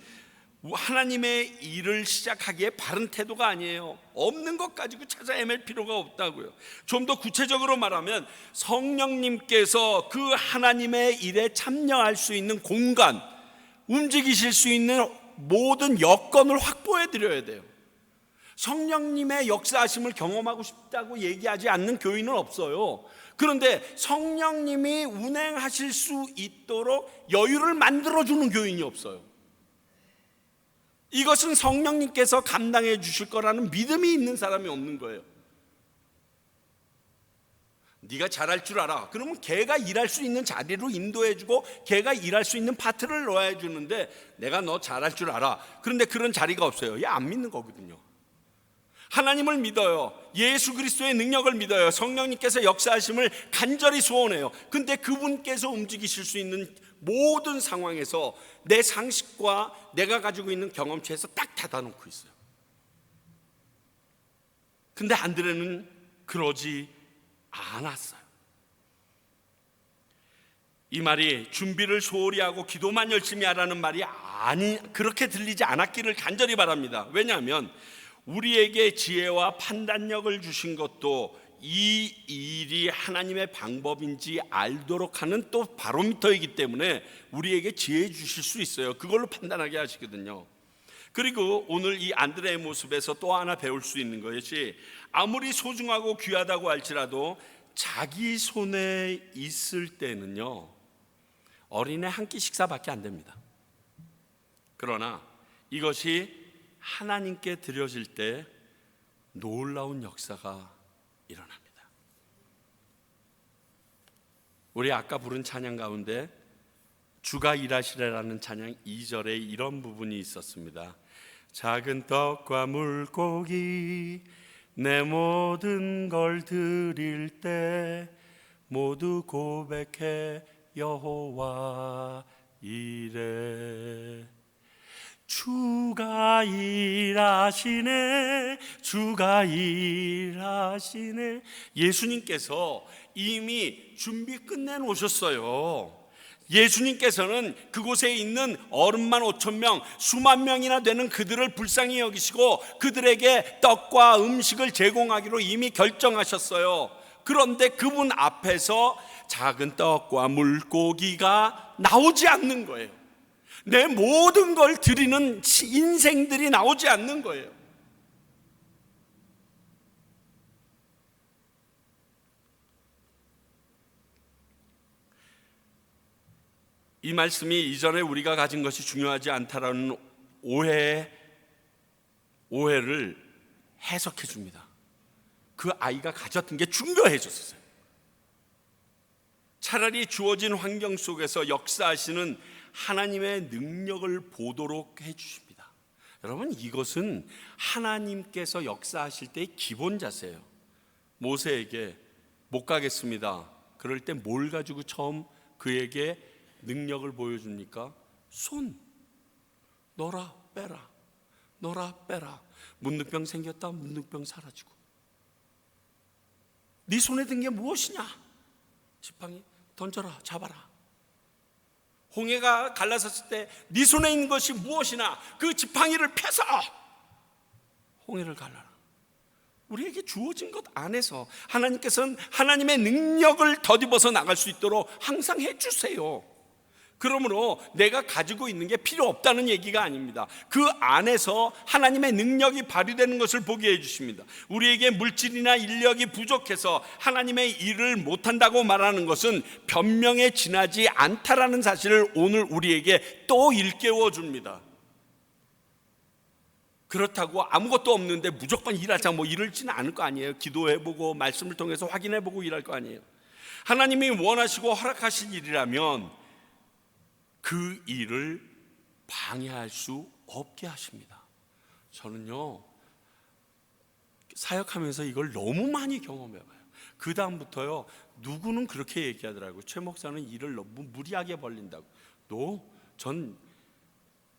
하나님의 일을 시작하기에 바른 태도가 아니에요. 없는 것 가지고 찾아 헤맬 필요가 없다고요. 좀 더 구체적으로 말하면 성령님께서 그 하나님의 일에 참여할 수 있는 공간, 움직이실 수 있는 모든 여건을 확보해 드려야 돼요. 성령님의 역사하심을 경험하고 싶다고 얘기하지 않는 교인은 없어요. 그런데 성령님이 운행하실 수 있도록 여유를 만들어주는 교인이 없어요. 이것은 성령님께서 감당해 주실 거라는 믿음이 있는 사람이 없는 거예요. 네가 잘할 줄 알아. 그러면 걔가 일할 수 있는 자리로 인도해 주고 걔가 일할 수 있는 파트를 놓아 주는데, 내가 너 잘할 줄 알아. 그런데 그런 자리가 없어요. 얘 안 믿는 거거든요. 하나님을 믿어요. 예수 그리스도의 능력을 믿어요. 성령님께서 역사하심을 간절히 소원해요. 근데 그분께서 움직이실 수 있는 모든 상황에서 내 상식과 내가 가지고 있는 경험치에서 딱 닫아놓고 있어요. 근데 안드레는 그러지 않았어요. 이 말이 준비를 소홀히 하고 기도만 열심히 하라는 말이 그렇게 들리지 않았기를 간절히 바랍니다. 왜냐하면 우리에게 지혜와 판단력을 주신 것도 이 일이 하나님의 방법인지 알도록 하는 또 바로미터이기 때문에 우리에게 지혜 주실 수 있어요. 그걸로 판단하게 하시거든요. 그리고 오늘 이 안드레의 모습에서 또 하나 배울 수 있는 것이, 아무리 소중하고 귀하다고 할지라도 자기 손에 있을 때는요, 어린애 한 끼 식사밖에 안 됩니다. 그러나 이것이 하나님께 드려질 때 놀라운 역사가 일어납니다. 우리 아까 부른 찬양 가운데 주가 일하시래라는 찬양 2절에 이런 부분이 있었습니다. 작은 떡과 물고기 내 모든 걸 드릴 때 모두 고백해 여호와 이래. 주가 일하시네, 주가 일하시네. 예수님께서 이미 준비 끝내놓으셨어요. 예수님께서는 그곳에 있는 어른만 5,000명, 수만 명이나 되는 그들을 불쌍히 여기시고 그들에게 떡과 음식을 제공하기로 이미 결정하셨어요. 그런데 그분 앞에서 작은 떡과 물고기가 나오지 않는 거예요. 내 모든 걸 드리는 인생들이 나오지 않는 거예요. 이 말씀이 이전에 우리가 가진 것이 중요하지 않다라는 오해를 해석해 줍니다. 그 아이가 가졌던 게 중요해졌어요. 차라리 주어진 환경 속에서 역사하시는 하나님의 능력을 보도록 해주십니다. 여러분, 이것은 하나님께서 역사하실 때의 기본 자세예요. 모세에게 못 가겠습니다. 그럴 때 뭘 가지고 처음 그에게 능력을 보여줍니까? 손. 넣어라 빼라, 넣어라 빼라. 문둥병 생겼다, 문둥병 사라지고. 네 손에 든 게 무엇이냐? 지팡이. 던져라, 잡아라. 홍해가 갈라섰을 때 네 손에 있는 것이 무엇이나 그 지팡이를 펴서 홍해를 갈라라. 우리에게 주어진 것 안에서 하나님께서는 하나님의 능력을 덧입어서 나갈 수 있도록 항상 해주세요. 그러므로 내가 가지고 있는 게 필요 없다는 얘기가 아닙니다. 그 안에서 하나님의 능력이 발휘되는 것을 보게 해주십니다. 우리에게 물질이나 인력이 부족해서 하나님의 일을 못한다고 말하는 것은 변명에 지나지 않다라는 사실을 오늘 우리에게 또 일깨워 줍니다. 그렇다고 아무것도 없는데 무조건 일하자, 이럴지는 않을 거 아니에요. 기도해보고 말씀을 통해서 확인해보고 일할 거 아니에요. 하나님이 원하시고 허락하실 일이라면 그 일을 방해할 수 없게 하십니다. 저는요, 사역하면서 이걸 너무 많이 경험해봐요. 그 다음부터요, 누구는 그렇게 얘기하더라고요. 최 목사는 일을 너무 무리하게 벌린다고.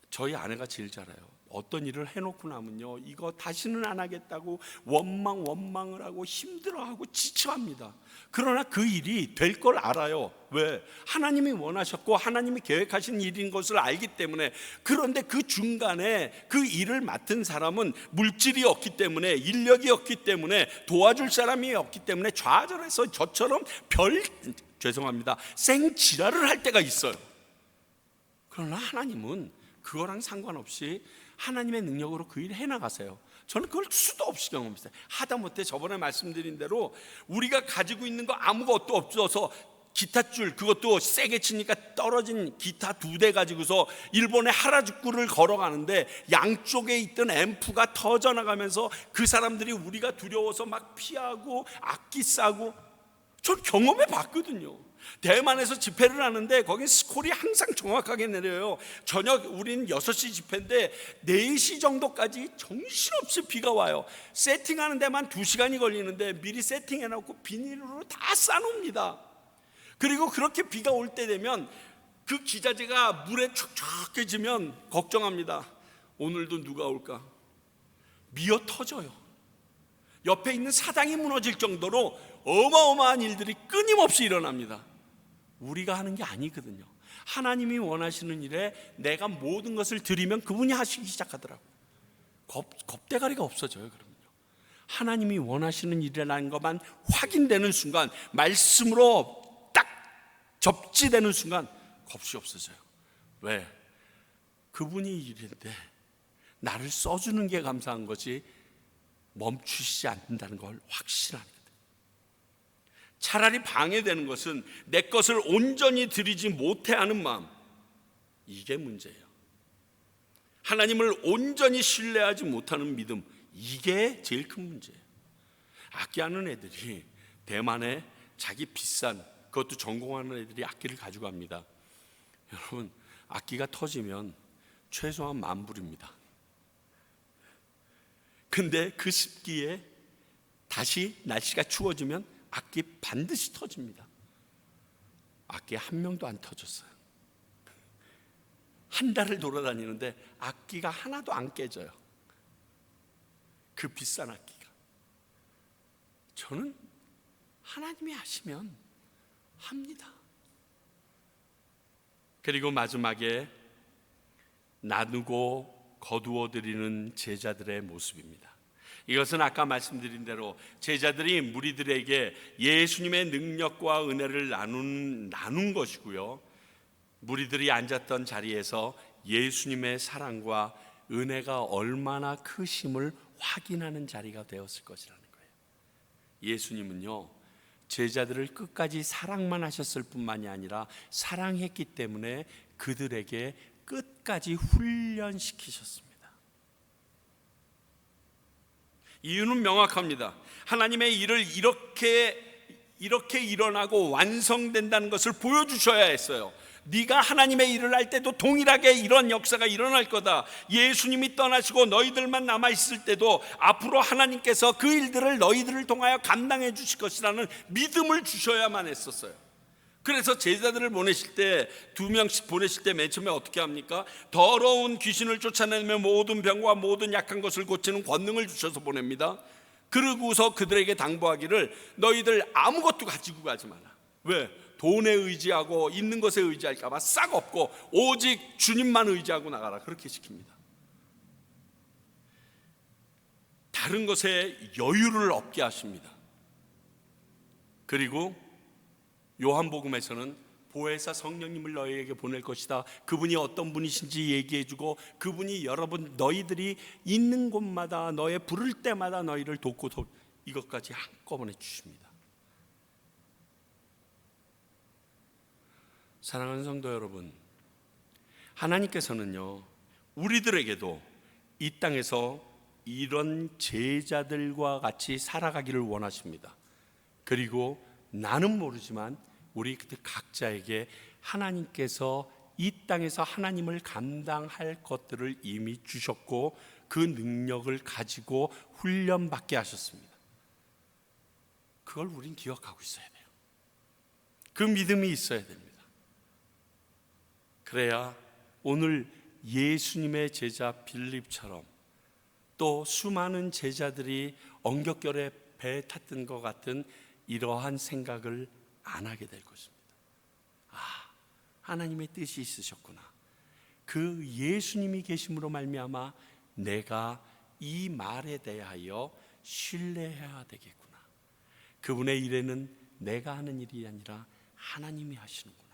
저희 아내가 제일 잘 알아요. 어떤 일을 해놓고 나면요, 이거 다시는 안 하겠다고 원망을 하고 힘들어하고 지쳐합니다. 그러나 그 일이 될 걸 알아요. 왜? 하나님이 원하셨고 하나님이 계획하신 일인 것을 알기 때문에. 그런데 그 중간에 그 일을 맡은 사람은 물질이 없기 때문에, 인력이 없기 때문에, 도와줄 사람이 없기 때문에 좌절해서 저처럼 생지랄을 할 때가 있어요. 그러나 하나님은 그거랑 상관없이 하나님의 능력으로 그 일을 해나가세요. 저는 그걸 수도 없이 경험했어요. 하다못해 저번에 말씀드린 대로 우리가 가지고 있는 거 아무것도 없어서 기타줄, 그것도 세게 치니까 떨어진 기타 2대 가지고서 일본의 하라주쿠를 걸어가는데 양쪽에 있던 앰프가 터져나가면서 그 사람들이 우리가 두려워서 막 피하고 악기 싸고, 전 경험해 봤거든요. 대만에서 집회를 하는데 거긴 스콜이 항상 정확하게 내려요. 저녁 우린 6시 집회인데 4시 정도까지 정신없이 비가 와요. 세팅하는 데만 2시간이 걸리는데 미리 세팅해놓고 비닐로 다 싸놓습니다. 그리고 그렇게 비가 올 때 되면 그 기자재가 물에 촉촉해지면 걱정합니다. 오늘도 누가 올까? 미어 터져요. 옆에 있는 사당이 무너질 정도로 어마어마한 일들이 끊임없이 일어납니다. 우리가 하는 게 아니거든요. 하나님이 원하시는 일에 내가 모든 것을 드리면 그분이 하시기 시작하더라고요. 겁대가리가 없어져요. 그러면요. 하나님이 원하시는 일이라는 것만 확인되는 순간, 말씀으로 딱 접지되는 순간 겁이 없어져요. 왜? 그분이 일인데 나를 써주는 게 감사한 거지 멈추시지 않는다는 걸 확신하는 거예요. 차라리 방해되는 것은 내 것을 온전히 드리지 못해 하는 마음, 이게 문제예요. 하나님을 온전히 신뢰하지 못하는 믿음, 이게 제일 큰 문제예요. 악기하는 애들이 대만에 자기 비싼, 그것도 전공하는 애들이 악기를 가져갑니다. 여러분, 악기가 터지면 최소한 10,000불입니다. 근데 그 습기에 다시 날씨가 추워지면 악기 반드시 터집니다. 악기 한 명도 안 터졌어요. 한 달을 돌아다니는데 악기가 하나도 안 깨져요. 그 비싼 악기가. 저는 하나님이 하시면 합니다. 그리고 마지막에 나누고 거두어 드리는 제자들의 모습입니다. 이것은 아까 말씀드린 대로 제자들이 무리들에게 예수님의 능력과 은혜를 나눈 것이고요, 무리들이 앉았던 자리에서 예수님의 사랑과 은혜가 얼마나 크심을 확인하는 자리가 되었을 것이라는 거예요. 예수님은요, 제자들을 끝까지 사랑만 하셨을 뿐만이 아니라 사랑했기 때문에 그들에게 끝까지 훈련시키셨습니다. 이유는 명확합니다. 하나님의 일을 이렇게 일어나고 완성된다는 것을 보여주셔야 했어요. 네가 하나님의 일을 할 때도 동일하게 이런 역사가 일어날 거다. 예수님이 떠나시고 너희들만 남아있을 때도 앞으로 하나님께서 그 일들을 너희들을 통하여 감당해 주실 것이라는 믿음을 주셔야만 했었어요. 그래서 제자들을 보내실 때, 2명씩 보내실 때 맨 처음에 어떻게 합니까? 더러운 귀신을 쫓아내며 모든 병과 모든 약한 것을 고치는 권능을 주셔서 보냅니다. 그러고서 그들에게 당부하기를 너희들 아무것도 가지고 가지 마라. 왜? 돈에 의지하고 있는 것에 의지할까 봐 싹 없고 오직 주님만 의지하고 나가라, 그렇게 시킵니다. 다른 것에 여유를 없게 하십니다. 그리고 요한복음에서는 보혜사 성령님을 너희에게 보낼 것이다, 그분이 어떤 분이신지 얘기해주고 그분이 여러분 너희들이 있는 곳마다 너의 부를 때마다 너희를 돕고 이것까지 한꺼번에 주십니다. 사랑하는 성도 여러분, 하나님께서는요, 우리들에게도 이 땅에서 이런 제자들과 같이 살아가기를 원하십니다. 그리고 나는 모르지만 우리 그들 각자에게 하나님께서 이 땅에서 하나님을 감당할 것들을 이미 주셨고 그 능력을 가지고 훈련받게 하셨습니다. 그걸 우린 기억하고 있어야 돼요. 그 믿음이 있어야 됩니다. 그래야 오늘 예수님의 제자 빌립처럼 또 수많은 제자들이 엉겹결에 배에 탔던 것 같은 이러한 생각을 안 하게 될 것입니다. 아, 하나님의 뜻이 있으셨구나. 그 예수님이 계심으로 말미암아 내가 이 말에 대하여 신뢰해야 되겠구나. 그분의 일에는 내가 하는 일이 아니라 하나님이 하시는구나.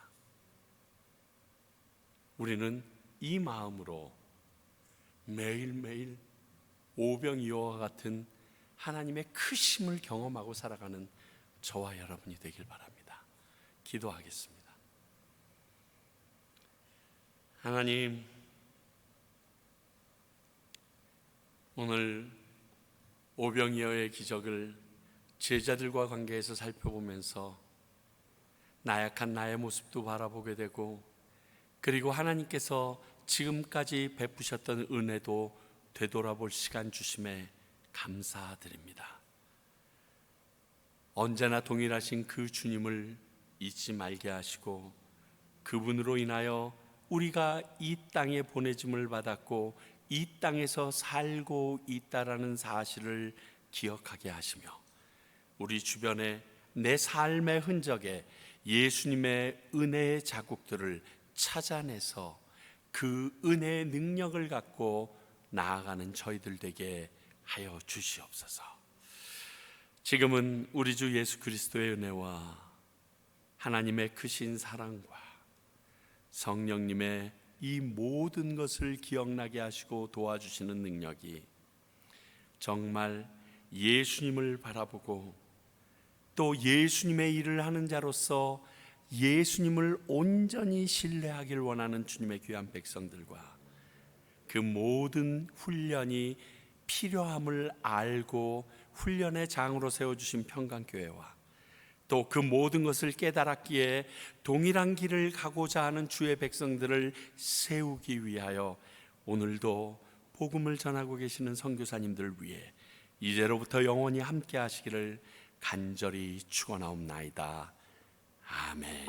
우리는 이 마음으로 매일매일 오병이어와 같은 하나님의 크심을 경험하고 살아가는 저와 여러분이 되길 바랍니다. 기도하겠습니다. 하나님, 오늘 오병이어의 기적을 제자들과 관계에서 살펴보면서 나약한 나의 모습도 바라보게 되고, 그리고 하나님께서 지금까지 베푸셨던 은혜도 되돌아볼 시간 주심에 감사드립니다. 언제나 동일하신 그 주님을 잊지 말게 하시고 그분으로 인하여 우리가 이 땅에 보내짐을 받았고 이 땅에서 살고 있다라는 사실을 기억하게 하시며 우리 주변에 내 삶의 흔적에 예수님의 은혜의 자국들을 찾아내서 그 은혜의 능력을 갖고 나아가는 저희들 되게 하여 주시옵소서. 지금은 우리 주 예수 그리스도의 은혜와 하나님의 크신 사랑과 성령님의 이 모든 것을 기억나게 하시고 도와주시는 능력이 정말 예수님을 바라보고 또 예수님의 일을 하는 자로서 예수님을 온전히 신뢰하길 원하는 주님의 귀한 백성들과 그 모든 훈련이 필요함을 알고 훈련의 장으로 세워주신 평강교회와 또 그 모든 것을 깨달았기에 동일한 길을 가고자 하는 주의 백성들을 세우기 위하여 오늘도 복음을 전하고 계시는 선교사님들 위해 이제로부터 영원히 함께 하시기를 간절히 축원하옵나이다. 아멘.